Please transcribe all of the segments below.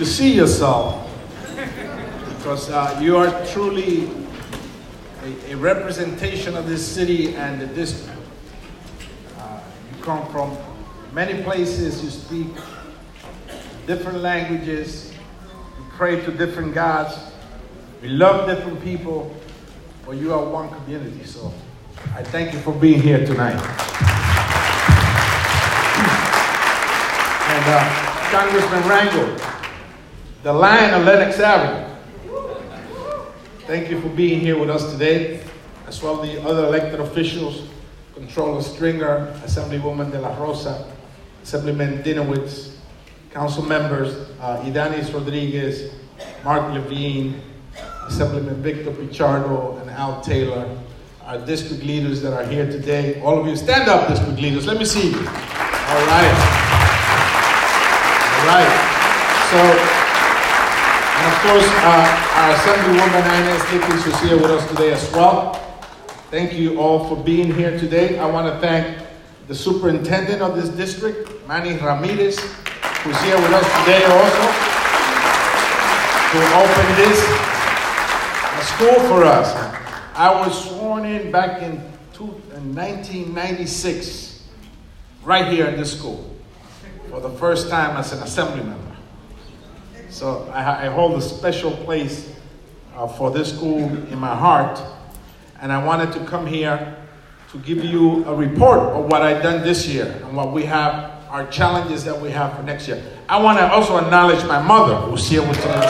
to see yourself, because you are truly a representation of this city and the district. You come from many places, you speak different languages, you pray to different gods, we love different people, but you are one community. So I thank you for being here tonight. And Congressman Rangel, the Lion of Lenox Avenue, thank you for being here with us today, as well as the other elected officials, Controller Stringer, Assemblywoman De La Rosa, Assemblyman Dinowitz, council members, Idanis Rodriguez, Mark Levine, Assemblyman Victor Pichardo, and Al Taylor, our district leaders that are here today. All of you, stand up, district leaders. Let me see you. All right. All right. So, and of course, our Assemblywoman Inez Dickens is here with us today as well. Thank you all for being here today. I want to thank the superintendent of this district, Manny Ramirez, who's here with us today also, to open this school for us. I was sworn in back in 1996, right here in this school, for the first time as an assembly member. So I hold a special place for this school in my heart, and I wanted to come here to give you a report of what I've done this year and what we have, our challenges that we have for next year. I want to also acknowledge my mother, who's here with us tonight.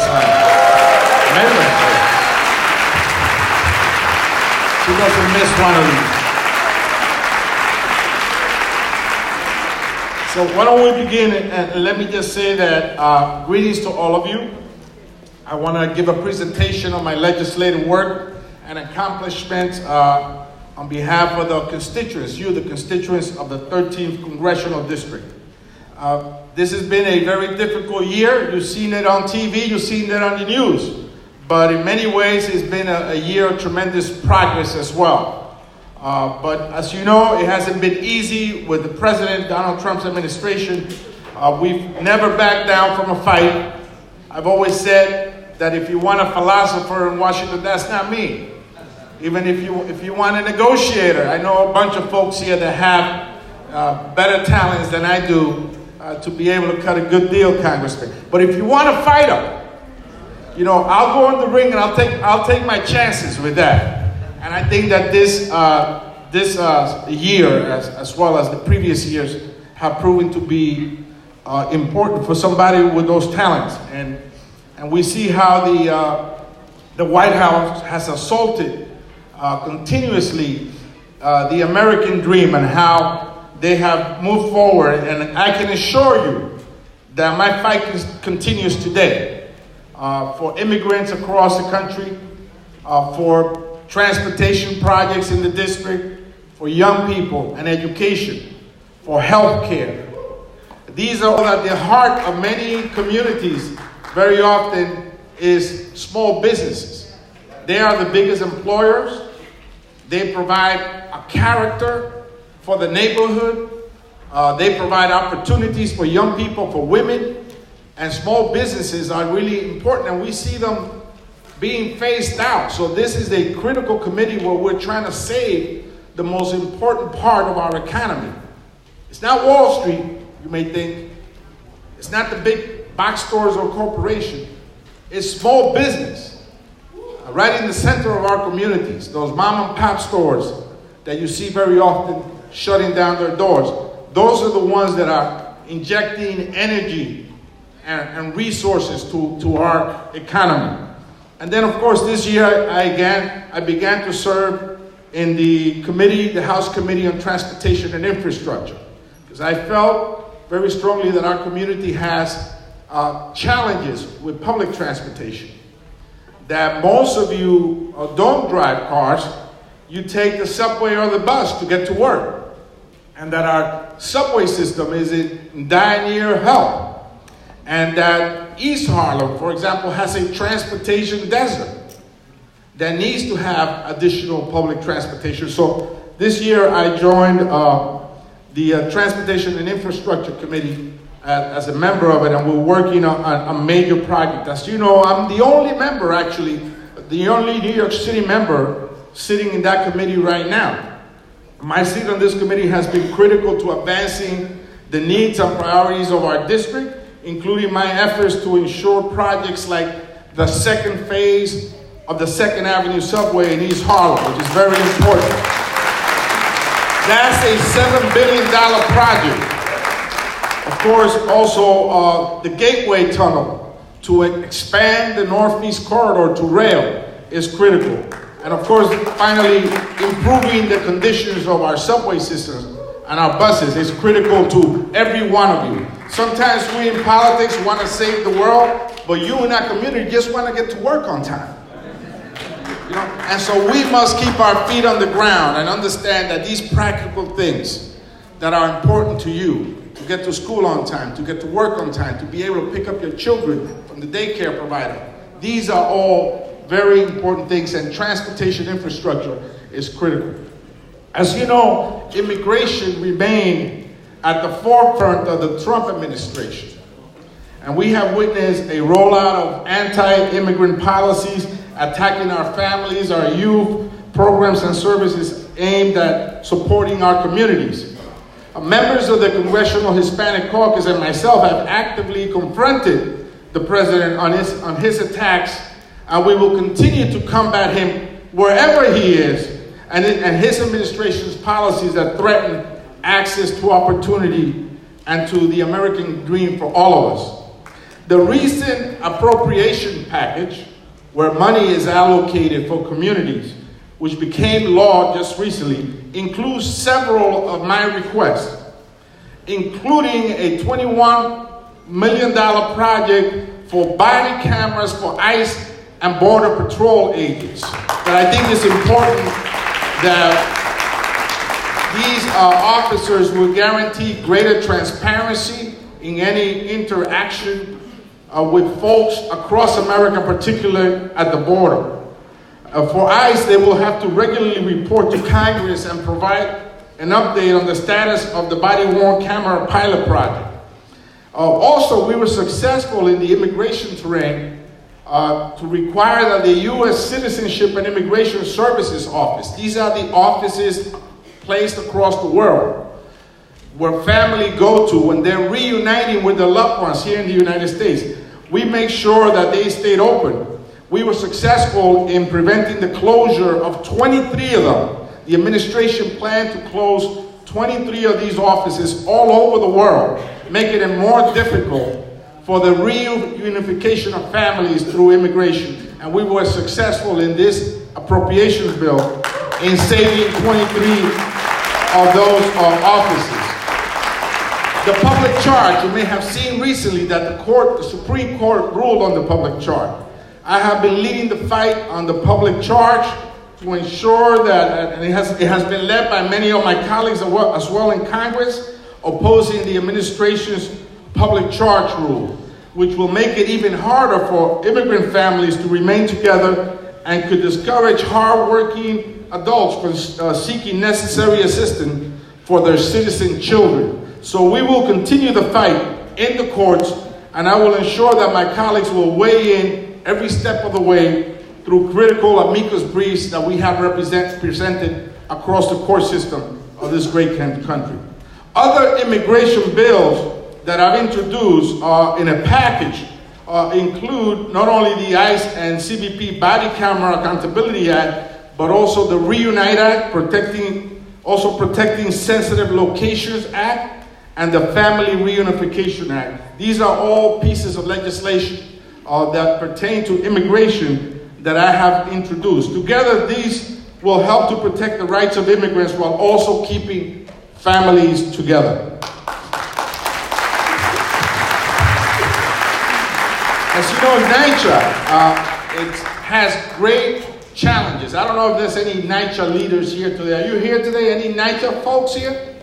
She doesn't miss one of these. So why don't we begin, and let me just say that greetings to all of you. I want to give a presentation on my legislative work and accomplishments on behalf of the constituents, the constituents of the 13th Congressional District. This has been a very difficult year. You've seen it on TV, you've seen it on the news. But in many ways, it's been a year of tremendous progress as well. But as you know, it hasn't been easy with the President Donald Trump's administration. We've never backed down from a fight. I've always said that if you want a philosopher in Washington, that's not me. Even if you want a negotiator, I know a bunch of folks here that have better talents than I do to be able to cut a good deal, Congressman. But if you want a fighter, you know, I'll go in the ring and I'll take my chances with that. And I think that this year, as well as the previous years, have proven to be important for somebody with those talents. And we see how the White House has assaulted continuously the American dream and how they have moved forward. And I can assure you that my fight continues today. For immigrants across the country, for transportation projects in the district, for young people and education, for health care. These are all at the heart of many communities. Very often is small businesses. They are the biggest employers. They provide a character for the neighborhood. They provide opportunities for young people, for women. And small businesses are really important, and we see them being phased out. So this is a critical committee where we're trying to save the most important part of our economy. It's not Wall Street, you may think. It's not the big box stores or corporation. It's small business, right in the center of our communities. Those mom and pop stores that you see very often shutting down their doors. Those are the ones that are injecting energy and resources to our economy. And then, of course, this year I began to serve in the committee, the House Committee on Transportation and Infrastructure, because I felt very strongly that our community has challenges with public transportation. That most of you don't drive cars, you take the subway or the bus to get to work, and that our subway system is in dire need of help. And that East Harlem, for example, has a transportation desert that needs to have additional public transportation. So this year I joined the Transportation and Infrastructure Committee as a member of it, and we're working on a major project. As you know, I'm the only member, actually, the only New York City member sitting in that committee right now. My seat on this committee has been critical to advancing the needs and priorities of our district, including my efforts to ensure projects like the second phase of the 2nd Avenue subway in East Harlem, which is very important. That's a $7 billion project. Of course, also the Gateway Tunnel to expand the Northeast Corridor to rail is critical. And of course, finally, improving the conditions of our subway systems and our buses is critical to every one of you. Sometimes we in politics want to save the world, but you in our community just want to get to work on time. You know? And so we must keep our feet on the ground and understand that these practical things that are important to you, to get to school on time, to get to work on time, to be able to pick up your children from the daycare provider, these are all very important things, and transportation infrastructure is critical. As you know, immigration remained at the forefront of the Trump administration. And we have witnessed a rollout of anti-immigrant policies attacking our families, our youth, programs and services aimed at supporting our communities. Members of the Congressional Hispanic Caucus and myself have actively confronted the president on his attacks, and we will continue to combat him wherever he is, and his administration's policies that threaten access to opportunity and to the American dream for all of us. The recent appropriation package, where money is allocated for communities, which became law just recently, includes several of my requests, including a $21 million project for body cameras for ICE and Border Patrol agents. But I think it's important that these officers will guarantee greater transparency in any interaction with folks across America, particularly at the border. For ICE, they will have to regularly report to Congress and provide an update on the status of the body-worn camera pilot project. Also, we were successful in the immigration terrain to require that the U.S. Citizenship and Immigration Services Office, these are the offices placed across the world, where family go to when they're reuniting with their loved ones here in the United States. We make sure that they stayed open. We were successful in preventing the closure of 23 of them. The administration planned to close 23 of these offices all over the world, making it more difficult for the reunification of families through immigration. And we were successful in this appropriations bill in saving 23 of those offices. The public charge, you may have seen recently that the Supreme Court ruled on the public charge. I have been leading the fight on the public charge to ensure that, and it has been led by many of my colleagues as well in Congress, opposing the administration's public charge rule, which will make it even harder for immigrant families to remain together and could discourage hardworking adults from seeking necessary assistance for their citizen children. So we will continue the fight in the courts, and I will ensure that my colleagues will weigh in every step of the way through critical amicus briefs that we have presented across the court system of this great country. Other immigration bills that I've introduced in a package include not only the ICE and CBP Body Camera Accountability Act, but also the Reunite Act, protecting Sensitive Locations Act, and the Family Reunification Act. These are all pieces of legislation that pertain to immigration that I have introduced. Together, these will help to protect the rights of immigrants while also keeping families together. As you know, NYCHA, it has great challenges. I don't know if there's any NYCHA leaders here today. Are you here today? Any NYCHA folks here?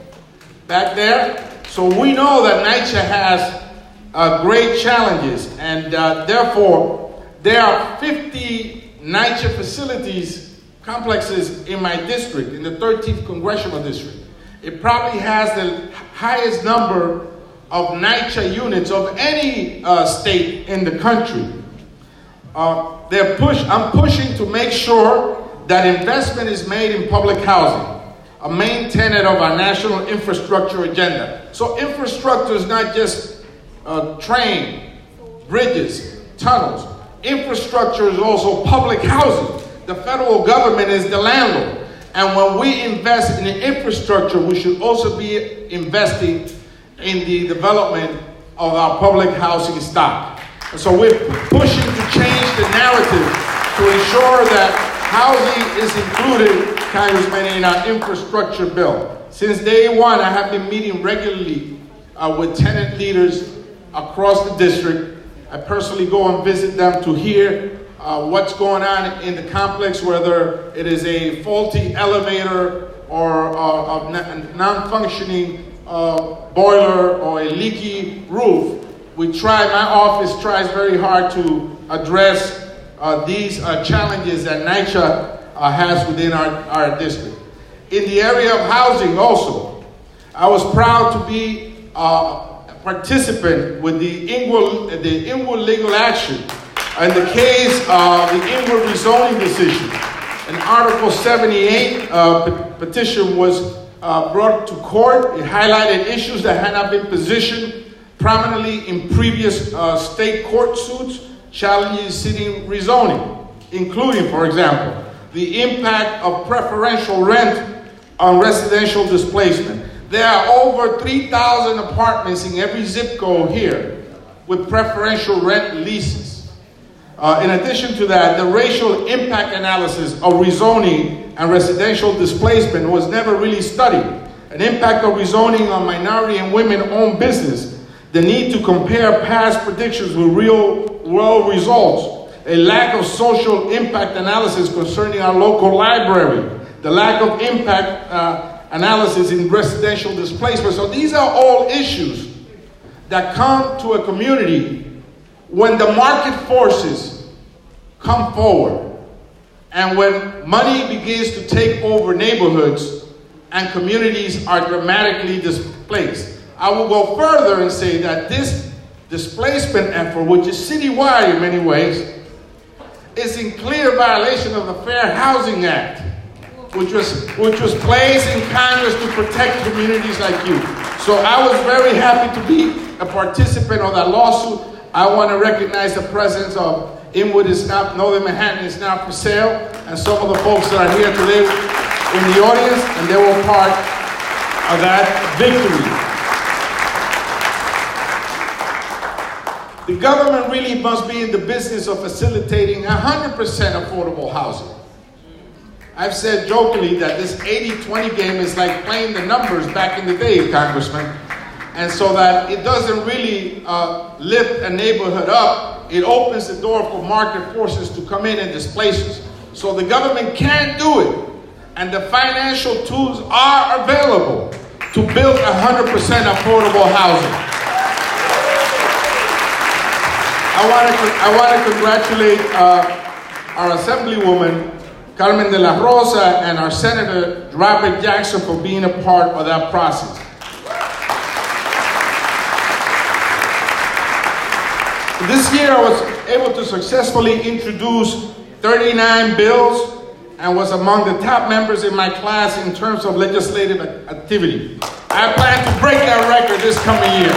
Back there? So we know that NYCHA has great challenges, and therefore there are 50 NYCHA complexes in my district, in the 13th Congressional District. It probably has the highest number of NYCHA units of any state in the country. I'm pushing to make sure that investment is made in public housing, a main tenet of our national infrastructure agenda. So infrastructure is not just train, bridges, tunnels. Infrastructure is also public housing. The federal government is the landlord. And when we invest in the infrastructure, we should also be investing in the development of our public housing stock. And so we're pushing to change the narrative to ensure that housing is included, Congressman, in our infrastructure bill. Since day one, I have been meeting regularly with tenant leaders across the district. I personally go and visit them to hear what's going on in the complex, whether it is a faulty elevator or a non-functioning boiler or a leaky roof. My office tries very hard to address these challenges that NYCHA has within our district. In the area of housing also, I was proud to be a participant with the Inwood legal action in the case of the Inwood rezoning decision. An Article 78 petition was brought to court. It highlighted issues that had not been positioned prominently in previous state court suits challenging city rezoning, including, for example, the impact of preferential rent on residential displacement. There are over 3,000 apartments in every zip code here with preferential rent leases. In addition to that, the racial impact analysis of rezoning and residential displacement was never really studied. An impact of rezoning on minority and women-owned business, the need to compare past predictions with real-world results, a lack of social impact analysis concerning our local library, the lack of impact analysis in residential displacement. So these are all issues that come to a community when the market forces come forward and when money begins to take over neighborhoods and communities are dramatically displaced. I will go further and say that this displacement effort, which is citywide in many ways, is in clear violation of the Fair Housing Act, which was placed in Congress to protect communities like you. So I was very happy to be a participant of that lawsuit. I want to recognize the presence of Inwood is now, Northern Manhattan is now for sale, and some of the folks that are here today in the audience, and they were part of that victory. The government really must be in the business of facilitating 100% affordable housing. I've said jokingly that this 80-20 game is like playing the numbers back in the day, Congressman. And so that it doesn't really lift a neighborhood up, it opens the door for market forces to come in and displace us. So the government can't do it. And the financial tools are available to build 100% affordable housing. I want to congratulate our Assemblywoman, Carmen de la Rosa, and our Senator, Robert Jackson, for being a part of that process. This year, I was able to successfully introduce 39 bills and was among the top members in my class in terms of legislative activity. I plan to break that record this coming year.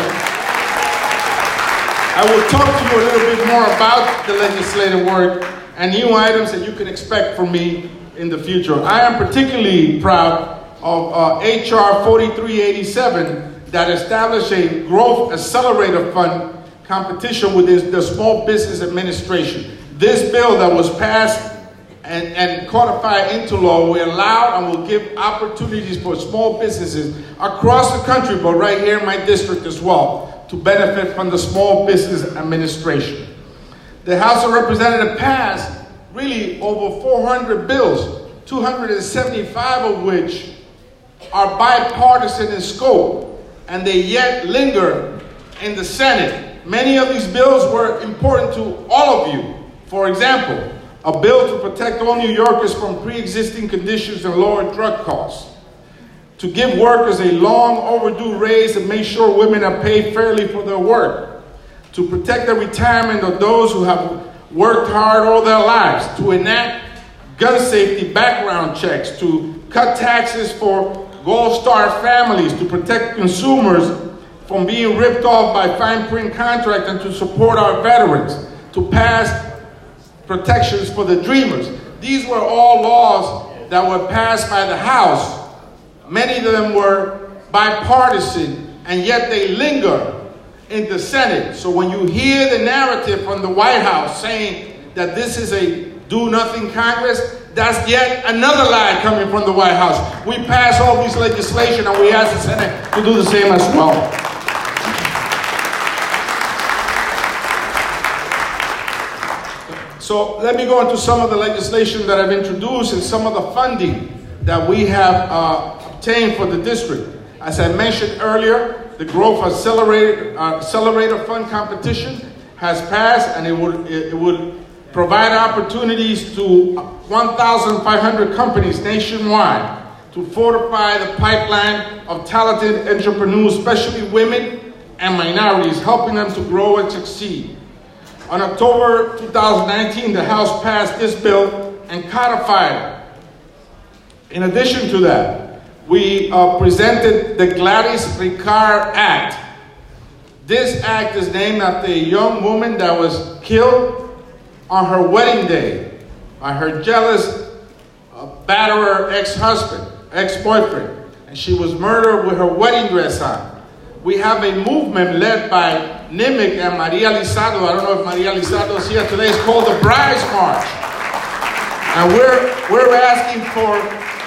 I will talk to you a little bit more about the legislative work and new items that you can expect from me in the future. I am particularly proud of HR 4387 that established a growth accelerator fund competition with the Small Business Administration. This bill that was passed and codified into law will allow and will give opportunities for small businesses across the country, but right here in my district as well, to benefit from the Small Business Administration. The House of Representatives passed really over 400 bills, 275 of which are bipartisan in scope, and they yet linger in the Senate. Many of these bills were important to all of you. For example, a bill to protect all New Yorkers from pre-existing conditions and lower drug costs. to give workers a long overdue raise and make sure women are paid fairly for their work, to protect the retirement of those who have worked hard all their lives, to enact gun safety background checks, to cut taxes for Gold Star families, to protect consumers from being ripped off by fine print contracts, and to support our veterans, to pass protections for the dreamers. These were all laws that were passed by the House. Many of them were bipartisan, and yet they linger in the Senate. So when you hear the narrative from the White House saying that this is a do-nothing Congress, that's yet another lie coming from the White House. We pass all these legislation and we ask the Senate to do the same as well. So let me go into some of the legislation that I've introduced and some of the funding that we have obtained for the district. As I mentioned earlier, the Growth Accelerator Fund competition has passed, and it would provide opportunities to 1,500 companies nationwide to fortify the pipeline of talented entrepreneurs, especially women and minorities, helping them to grow and succeed. On October 2019, the House passed this bill and codified it. In addition to that, we presented the Gladys Ricard Act. This act is named after a young woman that was killed on her wedding day by her jealous batterer ex-boyfriend, and she was murdered with her wedding dress on. We have a movement led by NIMIC and Maria Lizardo. I don't know if Maria Lizardo is here today. It's called the Brides March. And we're asking for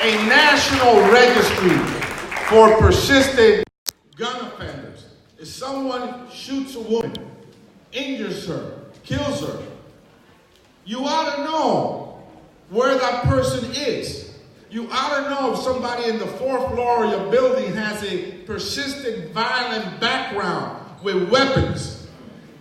a national registry for persistent gun offenders. If someone shoots a woman, injures her, kills her, you ought to know where that person is. You ought to know if somebody in the 4th floor of your building has a persistent violent background with weapons.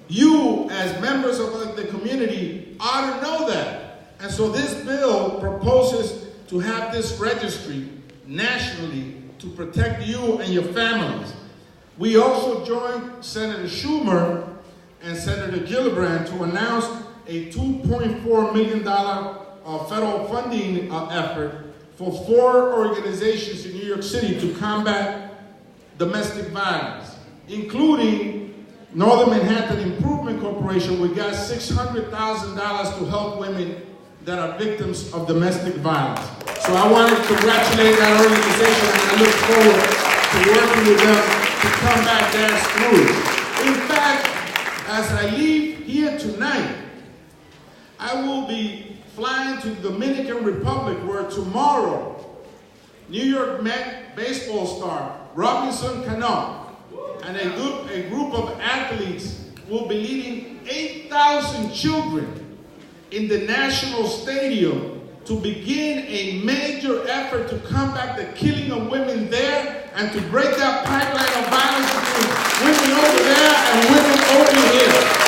You, as members of the community, ought to know that. And so this bill proposes to have this registry nationally to protect you and your families. We also joined Senator Schumer and Senator Gillibrand to announce a $2.4 million federal funding effort for 4 organizations in New York City to combat domestic violence, including Northern Manhattan Improvement Corporation. We got $600,000 to help women that are victims of domestic violence. So I want to congratulate that organization, and I look forward to working with them to combat their screws. In fact, as I leave here tonight, I will be flying to the Dominican Republic, where tomorrow, New York Met baseball star Robinson Cano and a group of athletes will be leading 8,000 children in the National Stadium to begin a major effort to combat the killing of women there and to break that pipeline of violence between women over there and women over here.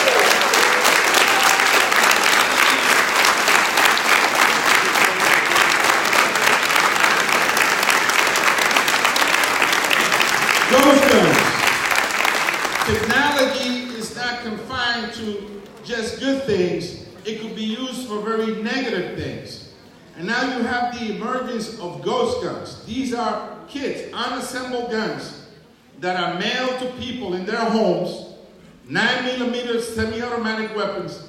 Technology is not confined to just good things. It could be used for very negative things. And now you have the emergence of ghost guns. These are kits, unassembled guns that are mailed to people in their homes, 9mm semi-automatic weapons.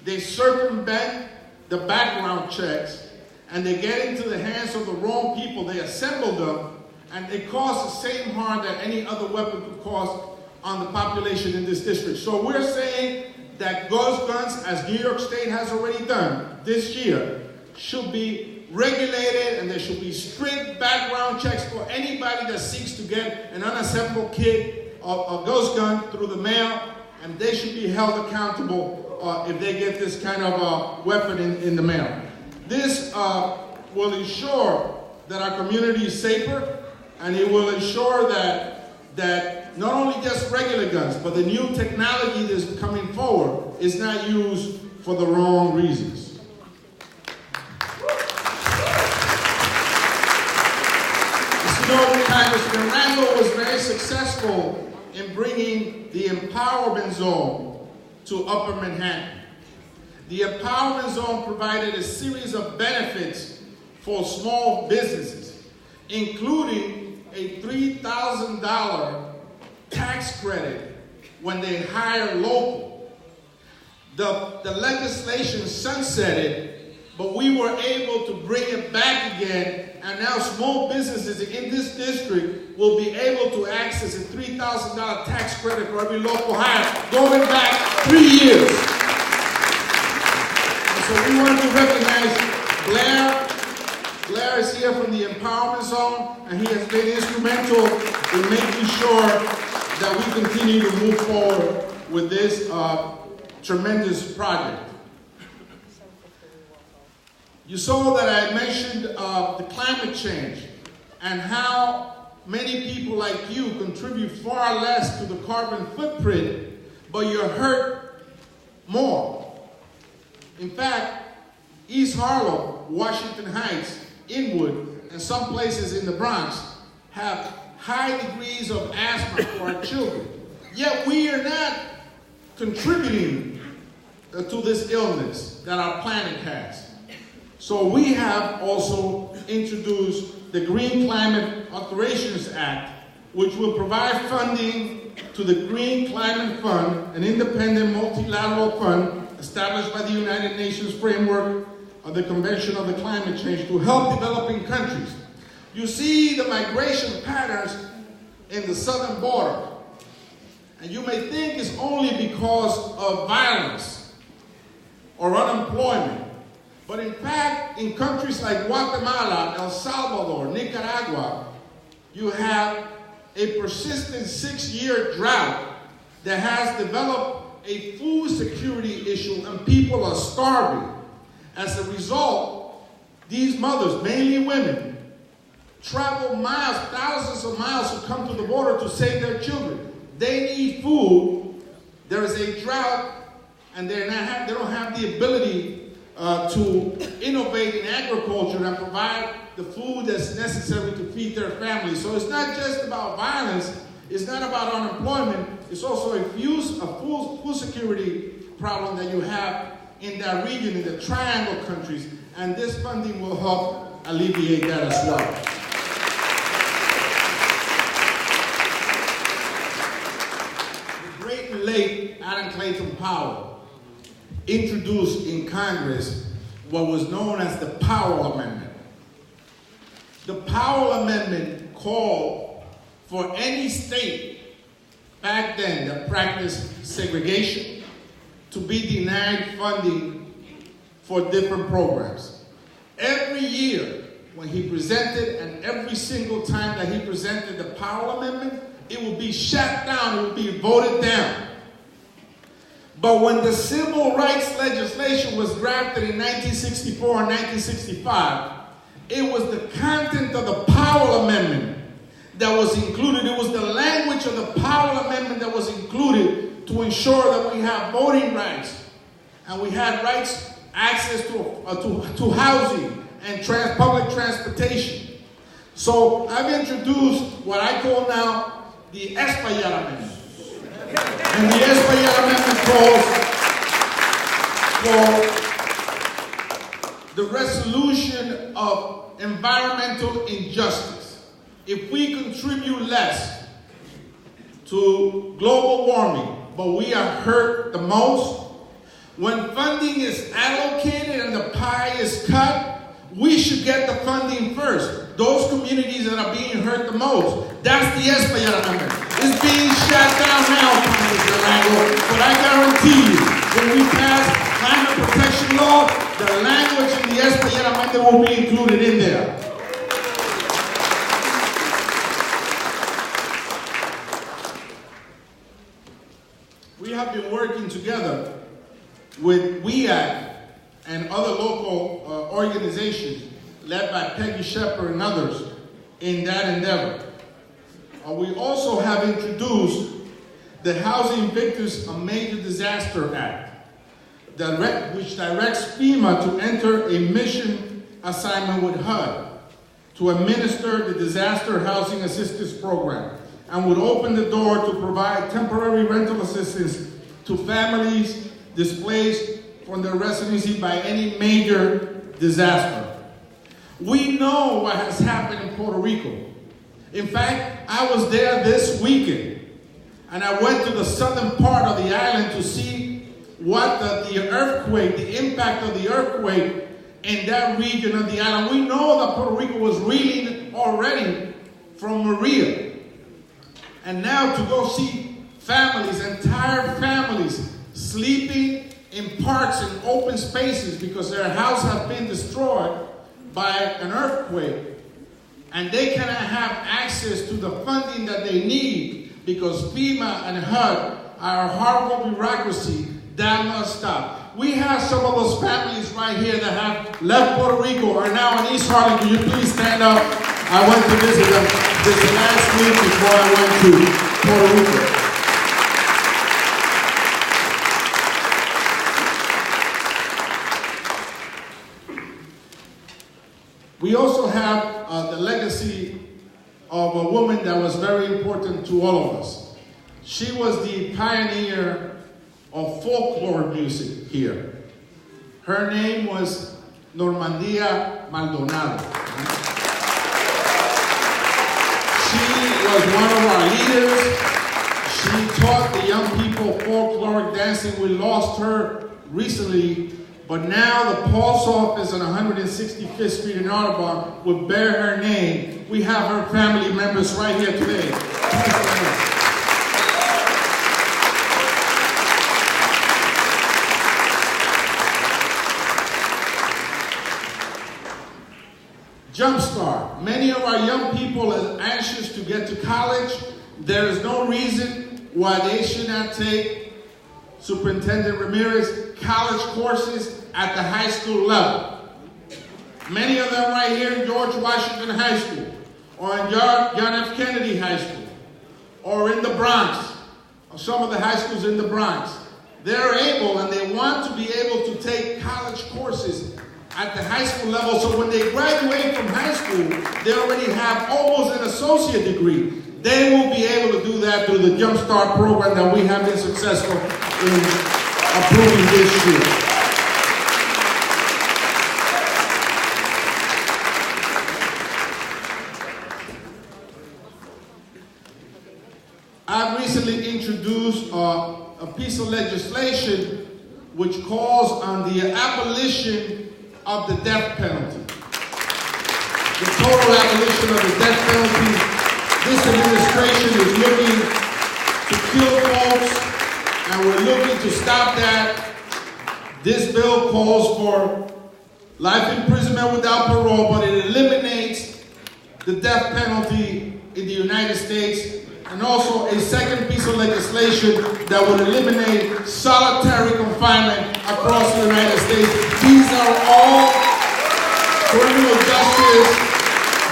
They circumvent the background checks, and they get into the hands of the wrong people. They assemble them, and they cause the same harm that any other weapon could cause on the population in this district. So we're saying that ghost guns, as New York State has already done this year, should be regulated, and there should be strict background checks for anybody that seeks to get an unassembled kit of a ghost gun through the mail, and they should be held accountable if they get this kind of weapon in the mail. This will ensure that our community is safer, and it will ensure that not only just regular guns, but the new technology that's coming forward is not used for the wrong reasons. You see, know, Congressman Randall was very successful in bringing the empowerment zone to Upper Manhattan. The empowerment zone provided a series of benefits for small businesses, including a $3,000 tax credit when they hire local. The legislation sunsetted, but we were able to bring it back again, and now small businesses in this district will be able to access a $3,000 tax credit for every local hire, going back 3 years. And so we want to recognize Blair. Blair is here from the Empowerment Zone, and he has been instrumental in making sure that we continue to move forward with this tremendous project. You saw that I mentioned the climate change and how many people like you contribute far less to the carbon footprint, but you're hurt more. In fact, East Harlem, Washington Heights, Inwood, and some places in the Bronx have high degrees of asthma for our children. Yet we are not contributing to this illness that our planet has. So we have also introduced the Green Climate Alterations Act, which will provide funding to the Green Climate Fund, an independent multilateral fund established by the United Nations framework of the Convention on the Climate Change to help developing countries. You see the migration patterns in the southern border, and you may think it's only because of violence or unemployment. But in fact, in countries like Guatemala, El Salvador, Nicaragua, you have a persistent 6-year drought that has developed a food security issue, and people are starving. As a result, these mothers, mainly women, travel miles, thousands of miles to come to the border to save their children. They need food. There is a drought, and they don't have the ability to innovate in agriculture and provide the food that's necessary to feed their families. So it's not just about violence, it's not about unemployment, it's also a food security problem that you have in that region, in the Triangle countries, and this funding will help alleviate that as well. The great and late Adam Clayton Powell introduced in Congress what was known as the Powell Amendment. The Powell Amendment called for any state back then that practiced segregation to be denied funding for different programs. Every year when he presented, and every single time that he presented the Powell Amendment, it would be shut down, it would be voted down. But when the civil rights legislation was drafted in 1964 and 1965, it was the content of the Powell Amendment that was included. It was the language of the Powell Amendment that was included to ensure that we have voting rights and we had rights, access to housing and public transportation. So I've introduced what I call now the Espaillat Amendment. And the Espaillat Amendment calls for the resolution of environmental injustice. If we contribute less to global warming, but we are hurt the most, when funding is allocated and the pie is cut, we should get the funding first. Those communities that are being hurt the most. That's the Espaillat Amendment. It's being shut down now, Congressman Randall, but I guarantee you, when we pass climate protection law, the language in the Espaillat Amendment will be included in there. We have been working together with WEAC and other local organizations led by Peggy Shepard and others in that endeavor. We also have introduced the Housing Victims of Major Disaster Act, which directs FEMA to enter a mission assignment with HUD. to administer the disaster housing assistance program and would open the door to provide temporary rental assistance to families displaced from their residency by any major disaster. We know what has happened in Puerto Rico. In fact, I was there this weekend, and I went to the southern part of the island to see what the earthquake, the impact of the earthquake in that region of the island. We know that Puerto Rico was reeling already from Maria. And now to go see families, entire families, sleeping in parks and open spaces because their house has been destroyed by an earthquake, and they cannot have access to the funding that they need because FEMA and HUD are a horrible bureaucracy. That must stop. We have some of those families right here that have left Puerto Rico, are now in East Harlem. Can you please stand up? I went to visit them this last week before I went to Puerto Rico. We also have the legacy of a woman that was very important to all of us. She was the pioneer of folklore music here. Her name was Normandia Maldonado. She was one of our leaders. She taught the young people folkloric dancing. We lost her recently, but now the Pulse office on 165th Street in Audubon would bear her name. We have her family members right here today. Jumpstart. Many of our young people are anxious to get to college. There is no reason why they should not take Superintendent Ramirez college courses at the high school level. Many of them right here in George Washington High School, or in John F. Kennedy High School, or in the Bronx, or some of the high schools in the Bronx. They're able and they want to be able to take college courses at the high school level, so when they graduate from high school, they already have almost an associate degree. They will be able to do that through the Jumpstart program that we have been successful in approving this year. I've recently introduced a piece of legislation which calls on the abolition of the death penalty. The total abolition of the death penalty. This administration is looking to kill folks, and we're looking to stop that. This bill calls for life imprisonment without parole, but it eliminates the death penalty in the United States, and also a second piece of legislation that would eliminate solitary confinement across the United States. These are all criminal justice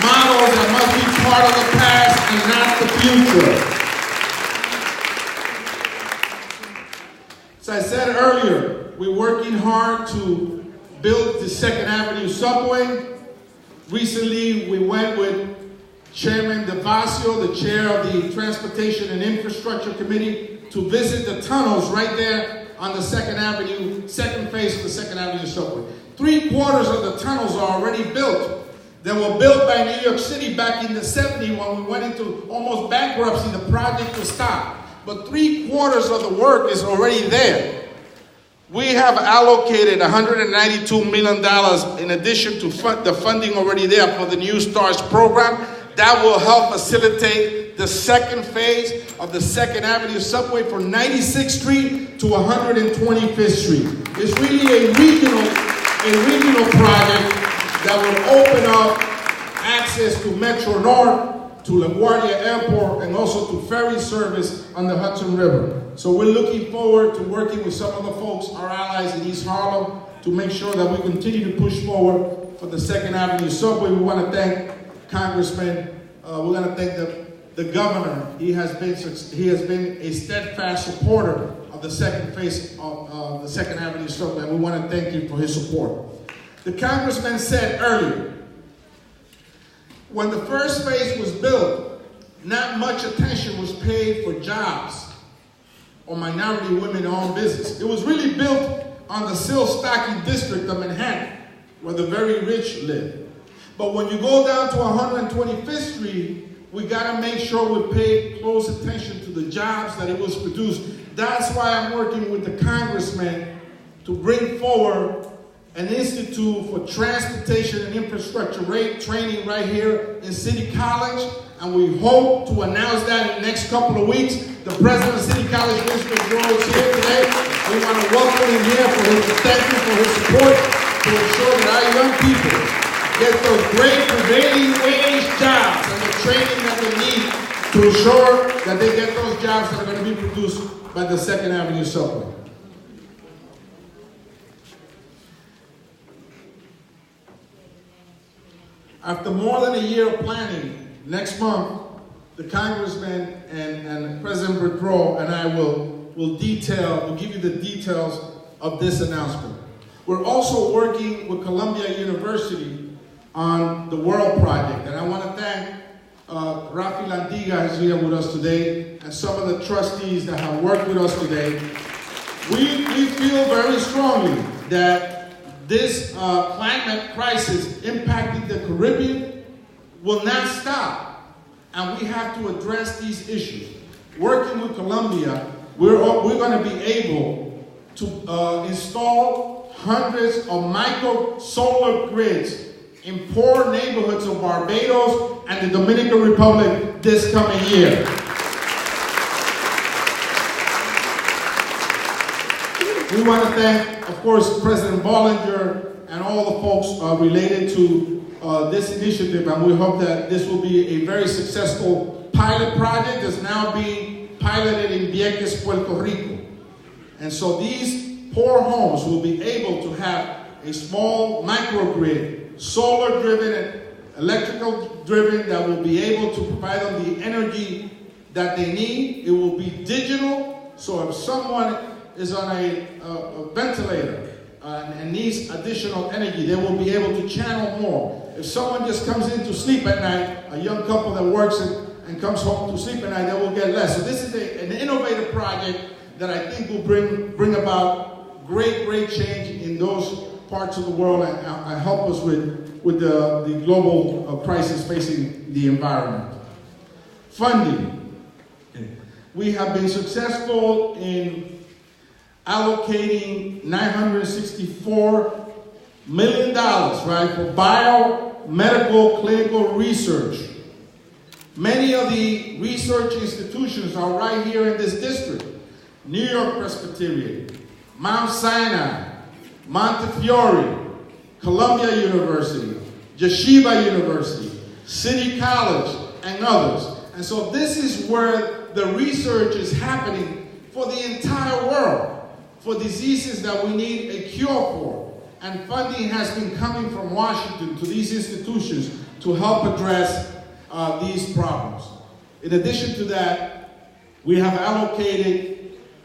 models that must be part of the past and not the future. As I said earlier, we're working hard to build the Second Avenue subway. Recently, we went with Chairman DeVasio, the chair of the Transportation and Infrastructure Committee, to visit the tunnels right there on the Second Avenue, second phase of the Second Avenue subway. 3/4 of the tunnels are already built. They were built by New York City back in the 70s when we went into almost bankruptcy. The project was stopped. But 3/4 of the work is already there. We have allocated $192 million in addition to the funding already there for the New Stars program. That will help facilitate the second phase of the Second Avenue subway from 96th Street to 125th Street. It's really a regional project that will open up access to Metro North, to LaGuardia Airport, and also to ferry service on the Hudson River. So we're looking forward to working with some of the folks, our allies in East Harlem, to make sure that we continue to push forward for the Second Avenue subway. We want to thank Congressman, we're going to thank the governor. He has been a steadfast supporter of the second phase of the Second Avenue subway, and we want to thank him for his support. The congressman said earlier When the first phase was built, not much attention was paid for jobs or minority women-owned business. It was really built on the Sills-Stocking district of Manhattan, where the very rich live. But when you go down to 125th Street, we gotta make sure we pay close attention to the jobs that it was produced. That's why I'm working with the congressman to bring forward an institute for transportation and infrastructure training right here in City College, and we hope to announce that in the next couple of weeks. The president of City College, Mr. Groves, is here today. We want to welcome him here thank you for his support to ensure that our young people get those great prevailing wage jobs and the training that they need to ensure that they get those jobs that are going to be produced by the 2nd Avenue subway. After more than a year of planning, next month, the Congressman and President Bertrand and I will give you the details of this announcement. We're also working with Columbia University on the World Project, and I want to thank Rafi Landiga is here with us today, and some of the trustees that have worked with us today. We feel very strongly that this climate crisis impacting the Caribbean will not stop, and we have to address these issues. Working with Columbia, we're going to be able to install hundreds of micro solar grids in poor neighborhoods of Barbados and the Dominican Republic this coming year. We want to thank, of course, President Bollinger and all the folks related to this initiative, and we hope that this will be a very successful pilot project that's now being piloted in Viernes, Puerto Rico. And so these poor homes will be able to have a small microgrid, solar-driven and electrical-driven, that will be able to provide them the energy that they need. It will be digital, so if someone is on a ventilator and needs additional energy, they will be able to channel more. If someone just comes in to sleep at night, a young couple that works and comes home to sleep at night, they will get less. So this is an innovative project that I think will bring about great change in those parts of the world and help us with the global crisis facing the environment. Funding. We have been successful in allocating $964 million, right, for biomedical clinical research. Many of the research institutions are right here in this district. New York Presbyterian, Mount Sinai, Montefiore, Columbia University, Yeshiva University, City College, and others. And so this is where the research is happening for the entire world, for diseases that we need a cure for. And funding has been coming from Washington to these institutions to help address these problems. In addition to that, we have allocated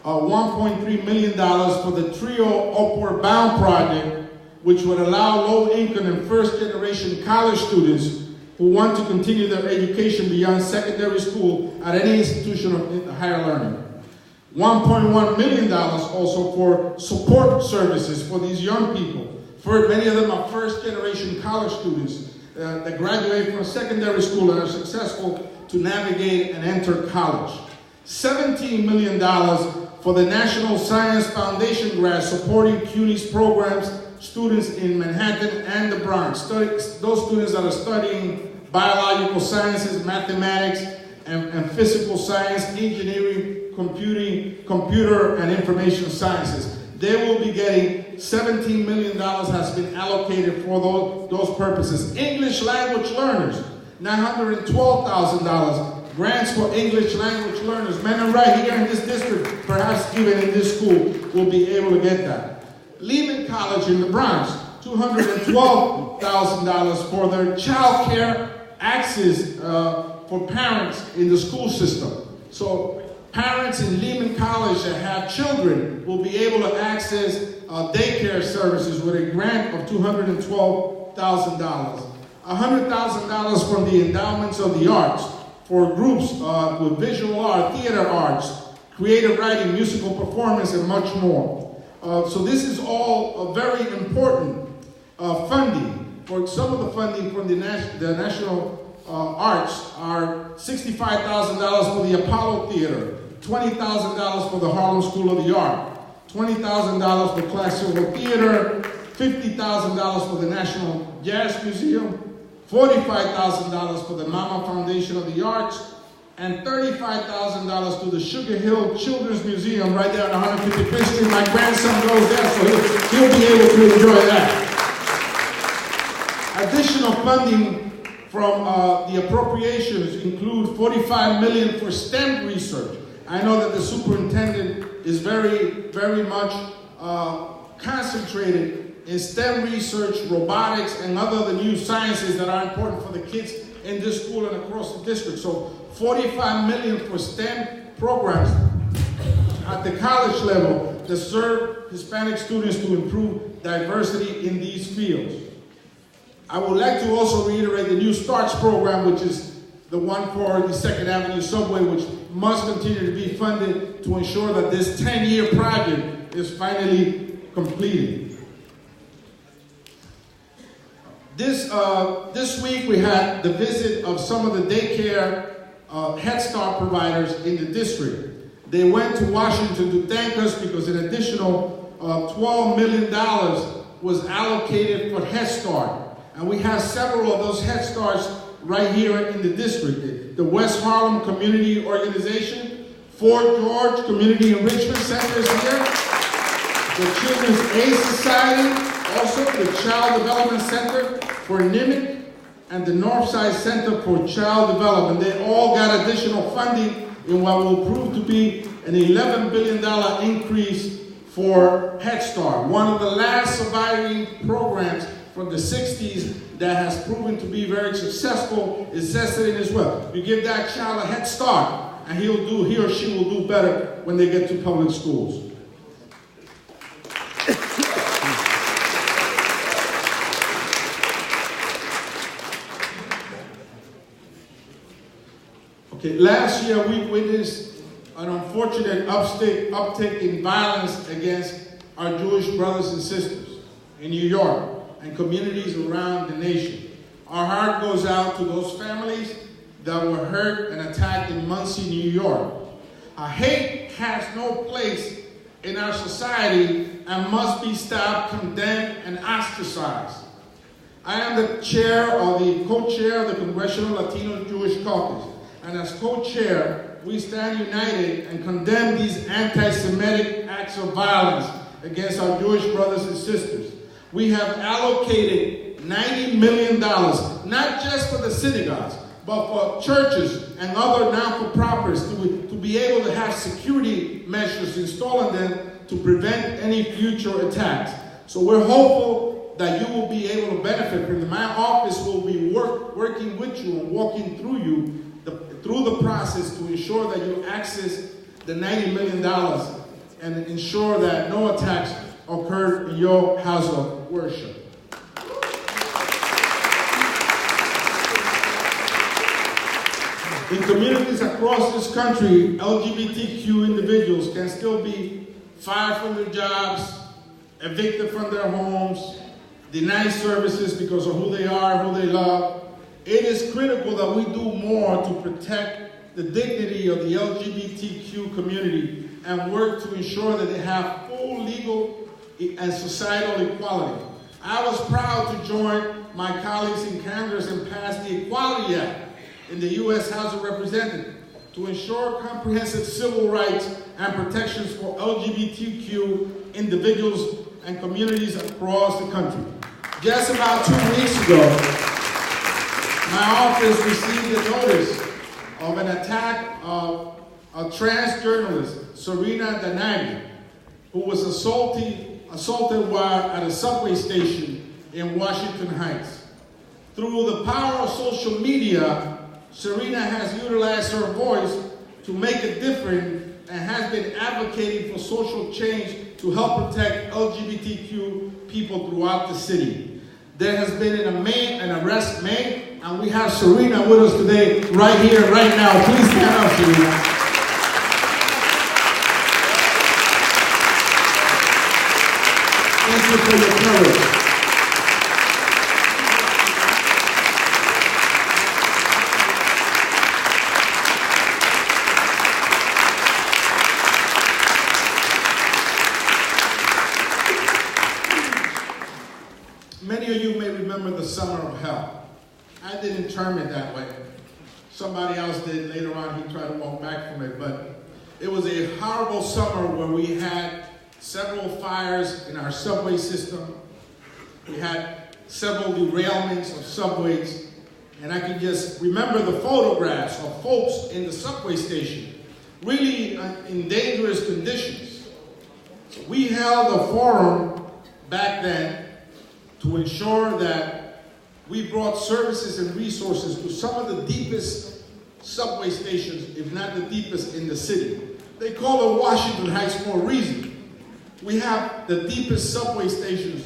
$1.3 million for the TRIO Upward Bound project, which would allow low-income and first-generation college students who want to continue their education beyond secondary school at any institution of higher learning. $1.1 million also for support services for these young people. Many of them are first-generation college students that graduate from secondary school and are successful to navigate and enter college. $17 million for the National Science Foundation grant supporting CUNY's programs, students in Manhattan and the Bronx. Those students that are studying biological sciences, mathematics, and physical science, engineering, computer and information sciences. They will be getting $17 million has been allocated for those purposes. English language learners, $912,000. Grants for English language learners. Men right here in this district, perhaps even in this school, will be able to get that. Lehman College in the Bronx, $212,000 for their child care access for parents in the school system. So parents in Lehman College that have children will be able to access daycare services with a grant of $212,000. $100,000 from the endowments of the arts for groups with visual art, theater arts, creative writing, musical performance, and much more. So this is all very important funding. For some of the funding from the national arts are $65,000 for the Apollo Theater, $20,000 for the Harlem School of the Art, $20,000 for classical theater, $50,000 for the National Jazz Museum, $45,000 for the Mama Foundation of the Arts, and $35,000 to the Sugar Hill Children's Museum right there on 155th Street. My grandson goes there, so he'll be able to enjoy that. Additional funding from the appropriations include $45 million for STEM research. I know that the superintendent is very much concentrated in STEM research, robotics, and other of the new sciences that are important for the kids in this school and across the district. So $45 million for STEM programs at the college level to serve Hispanic students to improve diversity in these fields. I would like to also reiterate the New Starts program, which is the one for the 2nd Avenue subway, which must continue to be funded to ensure that this 10-year project is finally completed. This week we had the visit of some of the daycare Head Start providers in the district. They went to Washington to thank us because an additional $12 million was allocated for Head Start. And we have several of those Head Starts right here in the district. The West Harlem Community Organization, Fort George Community Enrichment Center is here, the Children's Aid Society, also the Child Development Center for NIMIC, and the Northside Center for Child Development. They all got additional funding in what will prove to be an $11 billion increase for Head Start, one of the last surviving programs from the 60s that has proven to be very successful. It says it in as well. You give that child a head start, and he or she will do better when they get to public schools. Okay, last year we witnessed an unfortunate uptick in violence against our Jewish brothers and sisters in New York and communities around the nation. Our heart goes out to those families that were hurt and attacked in Muncie, New York. Hate has no place in our society and must be stopped, condemned, and ostracized. I am the chair or the co-chair of the Congressional Latino Jewish Caucus, and as co-chair, we stand united and condemn these anti-Semitic acts of violence against our Jewish brothers and sisters. We have allocated $90 million, not just for the synagogues, but for churches and other non-for-profits to be able to have security measures installed in them to prevent any future attacks. So we're hopeful that you will be able to benefit from them. My office will be working with you and walking through through the process to ensure that you access the $90 million and ensure that no attacks occurred in your house of worship. In communities across this country, LGBTQ individuals can still be fired from their jobs, evicted from their homes, denied services because of who they are, who they love. It is critical that we do more to protect the dignity of the LGBTQ community and work to ensure that they have full legal and societal equality. I was proud to join my colleagues in Congress and pass the Equality Act in the U.S. House of Representatives to ensure comprehensive civil rights and protections for LGBTQ individuals and communities across the country. Just about 2 weeks ago, my office received a notice of an attack of a trans journalist, Serena Danagi, who was assaulted while at a subway station in Washington Heights. Through the power of social media, Serena has utilized her voice to make a difference and has been advocating for social change to help protect LGBTQ people throughout the city. there has been an arrest made, and we have Serena with us today, right here, right now. Please stand up, Serena. Thank you for your courage. Many of you may remember the summer of hell. I didn't term it that way. Somebody else did. Later on, he tried to walk back from it. But it was a horrible summer where we had several fires in our subway system. We had several derailments of subways. And I can just remember the photographs of folks in the subway station, really in dangerous conditions. So we held a forum back then to ensure that we brought services and resources to some of the deepest subway stations, if not the deepest in the city. They call it Washington Heights for a reason. We have the deepest subway stations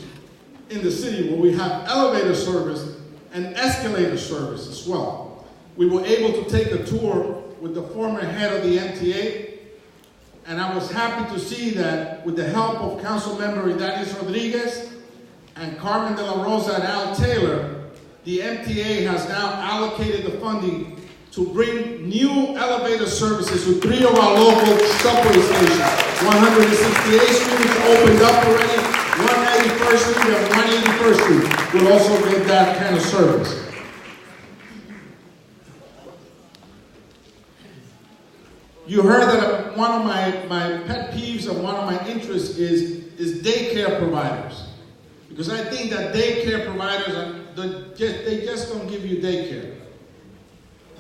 in the city where we have elevator service and escalator service as well. We were able to take a tour with the former head of the MTA, and I was happy to see that with the help of Councilmember Idalis Rodriguez and Carmen de la Rosa and Al Taylor, the MTA has now allocated the funding to bring new elevator services to 3 of our local subway stations. 168th Street is opened up already, 191st Street and 181st Street will also get that kind of service. You heard that one of my pet peeves and one of my interests is daycare providers. Because I think that daycare providers, they just don't give you daycare.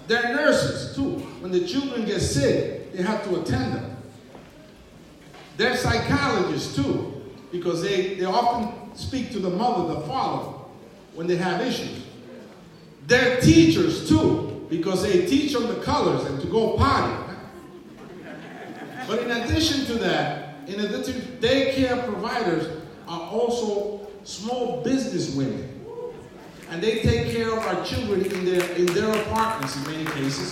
They're nurses too. When the children get sick, they have to attend them. They're psychologists too, because they often speak to the mother, the father, when they have issues. They're teachers too, because they teach them the colors and to go potty. But in addition to that, daycare providers are also small business women. And they take care of our children in their apartments in many cases.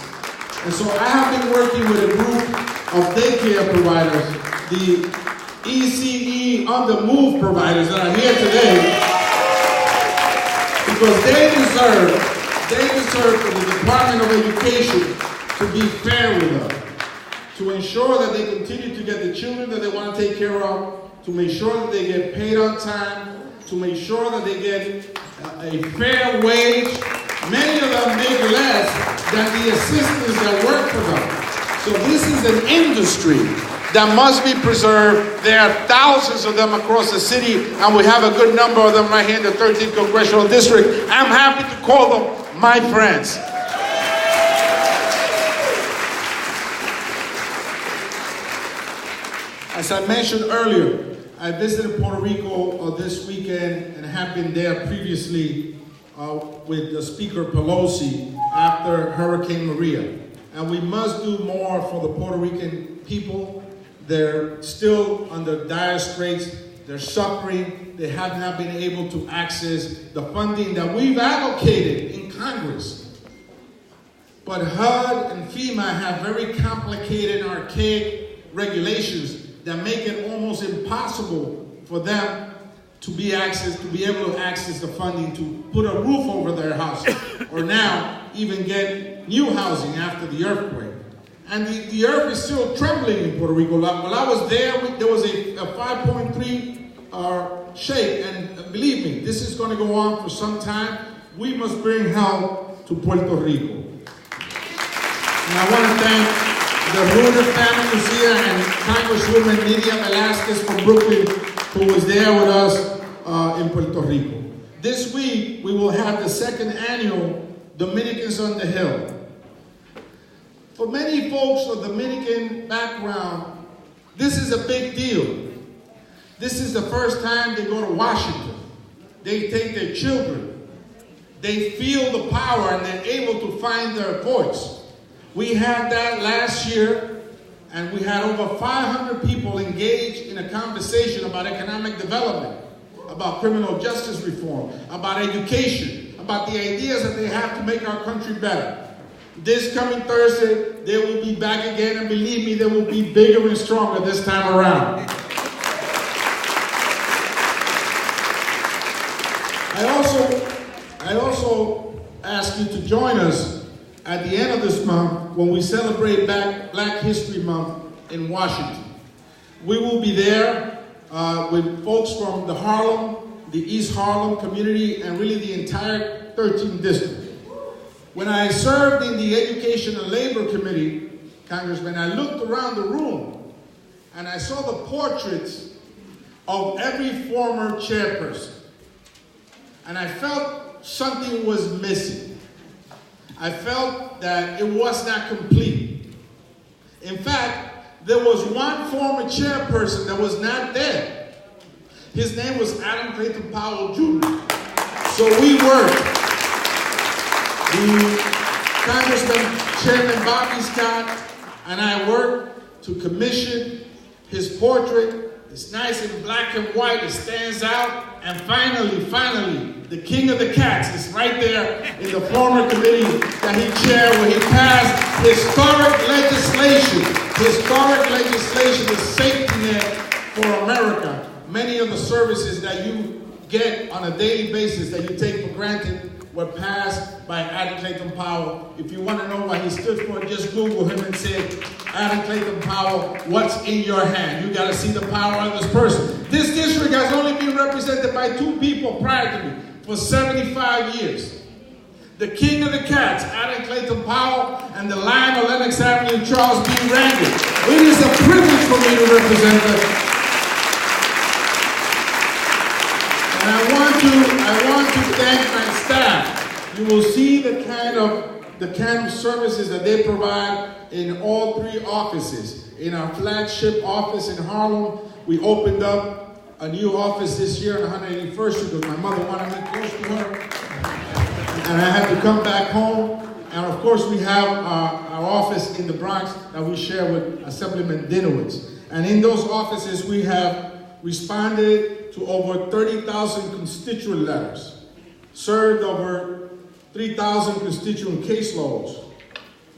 And so I have been working with a group of daycare providers, the ECE on the move providers that are here today, because they deserve for the Department of Education to be fair with them, to ensure that they continue to get the children that they want to take care of, to make sure that they get paid on time, to make sure that they get a fair wage. Many of them make less than the assistants that work for them. So this is an industry that must be preserved. There are thousands of them across the city, and we have a good number of them right here in the 13th Congressional District. I'm happy to call them my friends. As I mentioned earlier, I visited Puerto Rico this weekend and have been there previously with the Speaker Pelosi after Hurricane Maria. And we must do more for the Puerto Rican people. They're still under dire straits. They're suffering. They have not been able to access the funding that we've allocated in Congress. But HUD and FEMA have very complicated, archaic regulations that make it almost impossible for them to be able to access the funding to put a roof over their house, or now even get new housing after the earthquake. And the earth is still trembling in Puerto Rico. While I was there was a 5.3 shake, and believe me, this is going to go on for some time. We must bring help to Puerto Rico. And I want to thank the Ruder family was here, and Congresswoman Nidia Velasquez from Brooklyn, who was there with us in Puerto Rico. This week, we will have the second annual Dominicans on the Hill. For many folks of Dominican background, this is a big deal. This is the first time they go to Washington. They take their children. They feel the power, and they're able to find their voice. We had that last year, and we had over 500 people engaged in a conversation about economic development. about criminal justice reform, about education, about the ideas that they have to make our country better. This coming Thursday, they will be back again, and believe me, they will be bigger and stronger this time around. I also ask you to join us at the end of this month when we celebrate Black History Month in Washington. We will be there with folks from the Harlem, the East Harlem community, and really the entire 13th district. When I served in the Education and Labor Committee, Congressman, I looked around the room and I saw the portraits of every former chairperson. And I felt something was missing. I felt that it was not complete. In fact, there was one former chairperson that was not there. His name was Adam Clayton Powell Jr. So we worked. The Congressman, Chairman Bobby Scott, and I worked to commission his portrait. It's nice in black and white, it stands out. And finally, the king of the cats is right there in the former committee that he chaired when he passed historic legislation, the safety net for America. Many of the services that you get on a daily basis that you take for granted were passed by Adam Clayton Powell. If you want to know what he stood for, just Google him and say, Adam Clayton Powell, what's in your hand? You got to see the power of this person. This district has only been represented by 2 people prior to me for 75 years. The king of the cats, Adam Clayton Powell, and the lion of Lenox Avenue, Charles B. Randall. It is a privilege for me to represent them. And I want to thank my staff. You will see the kind of services that they provide in all 3 offices. In our flagship office in Harlem, we opened up a new office this year on 181st Street because my mother wanted me close to her. And I had to come back home. And of course, we have our office in the Bronx that we share with Assemblyman Dinowitz. And in those offices, we have responded to over 30,000 constituent letters, served over 3,000 constituent caseloads,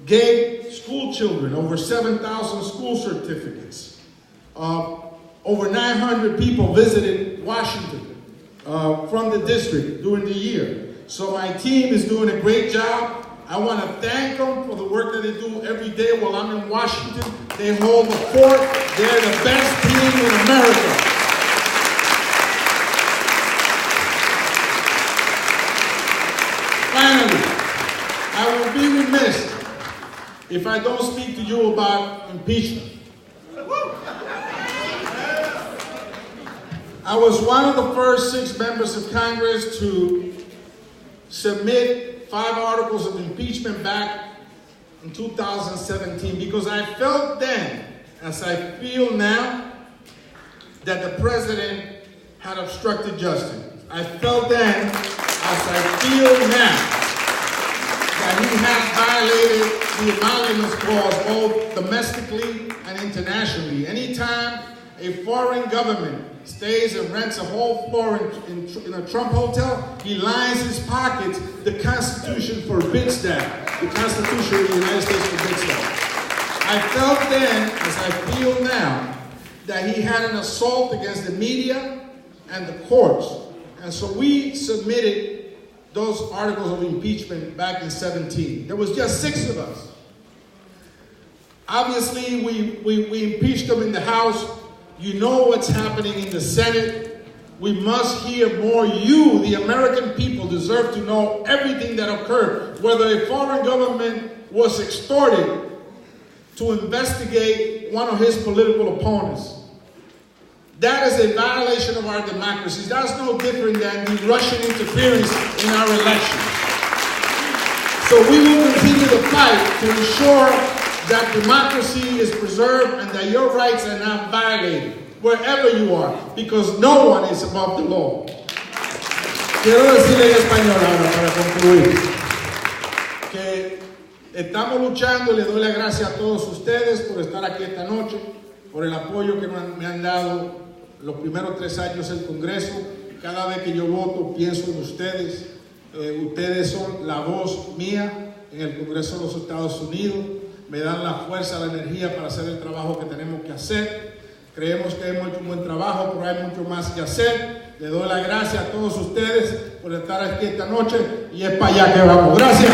gave school children over 7,000 school certificates. Over 900 people visited Washington from the district during the year. So my team is doing a great job. I want to thank them for the work that they do every day while I'm in Washington. They hold the fort. They're the best team in America. Finally, I will be remiss if I don't speak to you about impeachment. I was one of the first 6 members of Congress to submit 5 articles of impeachment back in 2017 because I felt then, as I feel now, that the president had obstructed justice. I felt then, as I feel now, that he has violated the emoluments clause both domestically and internationally. Anytime a foreign government stays and rents a whole floor in a Trump hotel, he lines his pockets. The Constitution forbids that. The Constitution of the United States forbids that. I felt then, as I feel now, that he had an assault against the media and the courts. And so we submitted those articles of impeachment back in 2017. There was just 6 of us. Obviously, we impeached them in the House. You know what's happening in the Senate. We must hear more. You, the American people, deserve to know everything that occurred. Whether a foreign government was extorted to investigate one of his political opponents. That is a violation of our democracy. That's no different than the Russian interference in our elections. So we will continue to fight to ensure that democracy is preserved and that your rights are not violated, wherever you are, because no one is above the law. Quiero decirle en español ahora para concluir que estamos luchando. Le doy las gracias a todos ustedes por estar aquí esta noche, por el apoyo que me han dado los primeros 3 años del Congreso. Cada vez que yo voto, pienso en ustedes. Ustedes son la voz mía en el Congreso de los Estados Unidos. Me dan la fuerza, la energía para hacer el trabajo que tenemos que hacer. Creemos que hemos hecho un buen trabajo, pero hay mucho más que hacer. Le doy las gracias a todos ustedes por estar aquí esta noche y es para allá que vamos. Gracias.